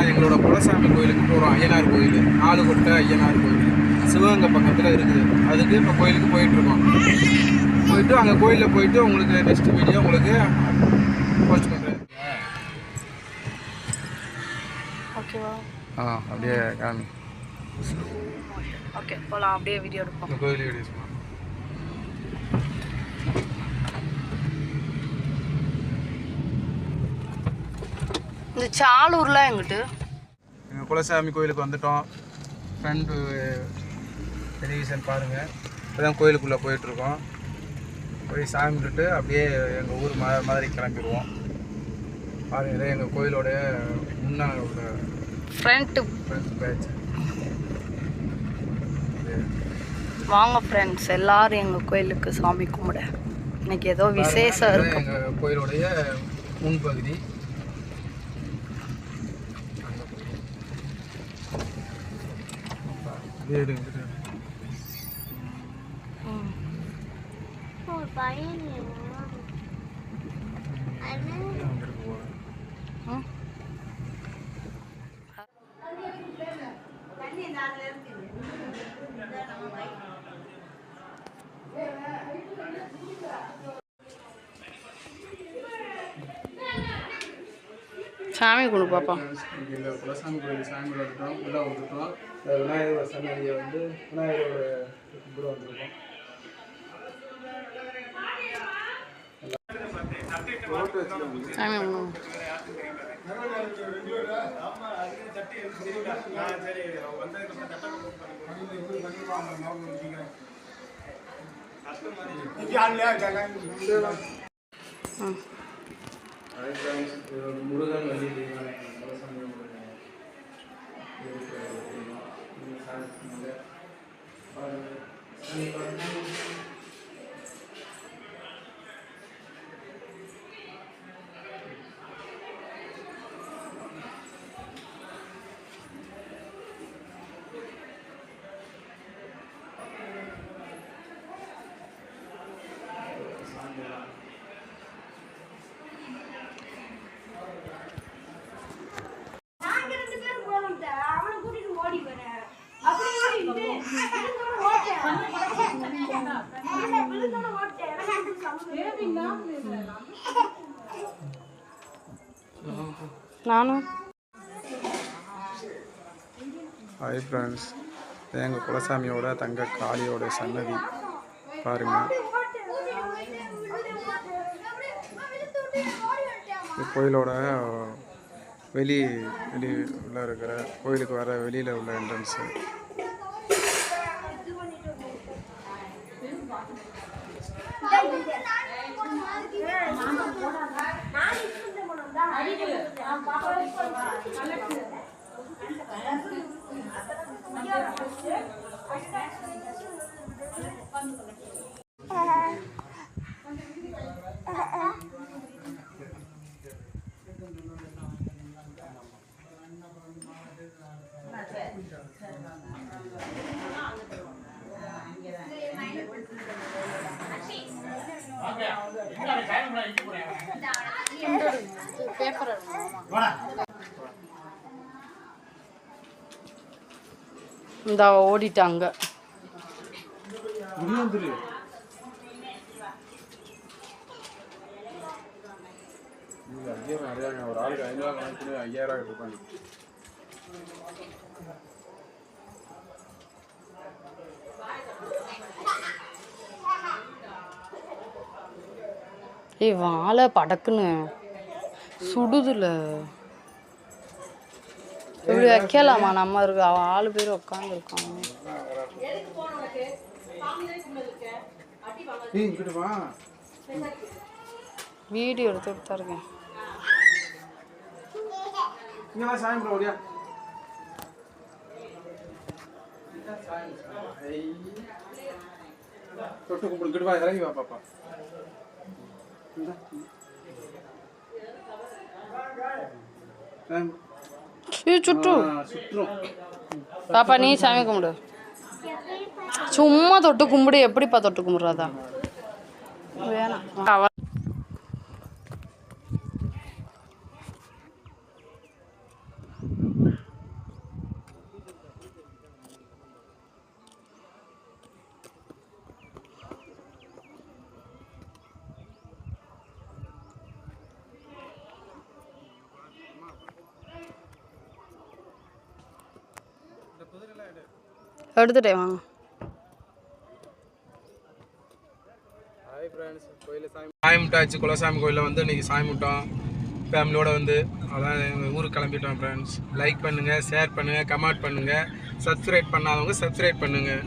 எங்களோட குலசாமி கோயிலுக்கு போகிறோம். ஐயனார் கோயில், ஆளுகொட்டை ஐயனார் கோயில் சிவகங்கை பக்கத்தில் இருக்குது. அதுக்கு இப்போ கோயிலுக்கு போயிட்டுருக்கோம். போயிட்டு அங்கே கோயிலில் போயிட்டு உங்களுக்கு நெக்ஸ்ட் வீடியோ உங்களுக்கு போஸ்ட் பண்ணுறேன். ஓகேவா? அப்படியே காமி. ஓகே போகலாம். அப்படியே வீடியோ எடுப்போம். கோயில் வீடியோஸ் இந்த சாலூர்லாம் எங்கிட்டு எங்கள் குலசாமி கோயிலுக்கு வந்துட்டோம். ஃப்ரெண்டு டெலிவிஷன் பாருங்கள். இப்போதான் கோயிலுக்குள்ளே போயிட்டுருக்கோம். போய் சாமி விட்டுட்டு அப்படியே எங்கள் ஊர் மாதிரி கிளம்பிடுவோம். பாருங்கள், எங்கள் கோயிலோடைய முன்னாள் உள்ள ஃப்ரண்ட் பேட்ச். வாங்க ஃப்ரெண்ட்ஸ், எல்லாரும் எங்கள் கோயிலுக்கு சாமி கும்பிட. இன்னைக்கு ஏதோ விசேஷம் இருக்கும். எங்கள் கோயிலுடைய முன்பகுதி. சாமி கும்பிடு பாப்பா. குலசாமி கோயில் சாமி வந்துட்டோம். எல்லாம் வந்துட்டோம். விநாயகரோட சன்னதியை வந்து விநாயகரோட கும்பிட வந்துருக்கோம். சாமி முருகன் வள்ளி நானும். ஹாய் ஃப்ரெண்ட்ஸ், எங்கள் குலசாமியோட தங்க காளியோட சன்னதி பாருங்கள். கோயிலோட வெளியில் இருக்கிற கோயிலுக்கு வர வெளியில் உள்ள என்ட்ரன்ஸு. இந்த ஓடிட்டாங்க. ஒரு ஆளுக்கு 5,000 கணக்கு 5,000 இருப்பாங்க. வாழை படக்குன்னு சுடுதுல. இப்படி வைக்கலாமா? நம்ம இருக்கு 4 பேர் உட்காந்து இருக்காங்க. வீடியோ எடுத்துட்டு தான் இருக்கேன். தொட்டு கும்பிட்டு வா, இறங்கி வா பாப்பா. சுற்றும் பாப்பா. நீ சாமி கும்பிடு. சும்மா தொட்டு கும்பிடு. எப்படிப்பா தொட்டு கும்பிடுறதா? வேணாம். எடுத்துட்டே வாங்க. ஹாய் ஃப்ரெண்ட்ஸ், கோயிலில் சாமி முட்டாச்சு. குலசாமி கோயிலில் வந்து இன்றைக்கி சாமி முட்டோம் ஃபேமிலியோடு வந்து. அதான் எங்கள் ஊருக்கு கிளம்பிட்டோம் ஃப்ரெண்ட்ஸ். லைக் பண்ணுங்கள், ஷேர் பண்ணுங்கள், கமெண்ட் பண்ணுங்கள். சப்ஸ்கிரைப் பண்ணாதவங்க சப்ஸ்கிரைப் பண்ணுங்கள்.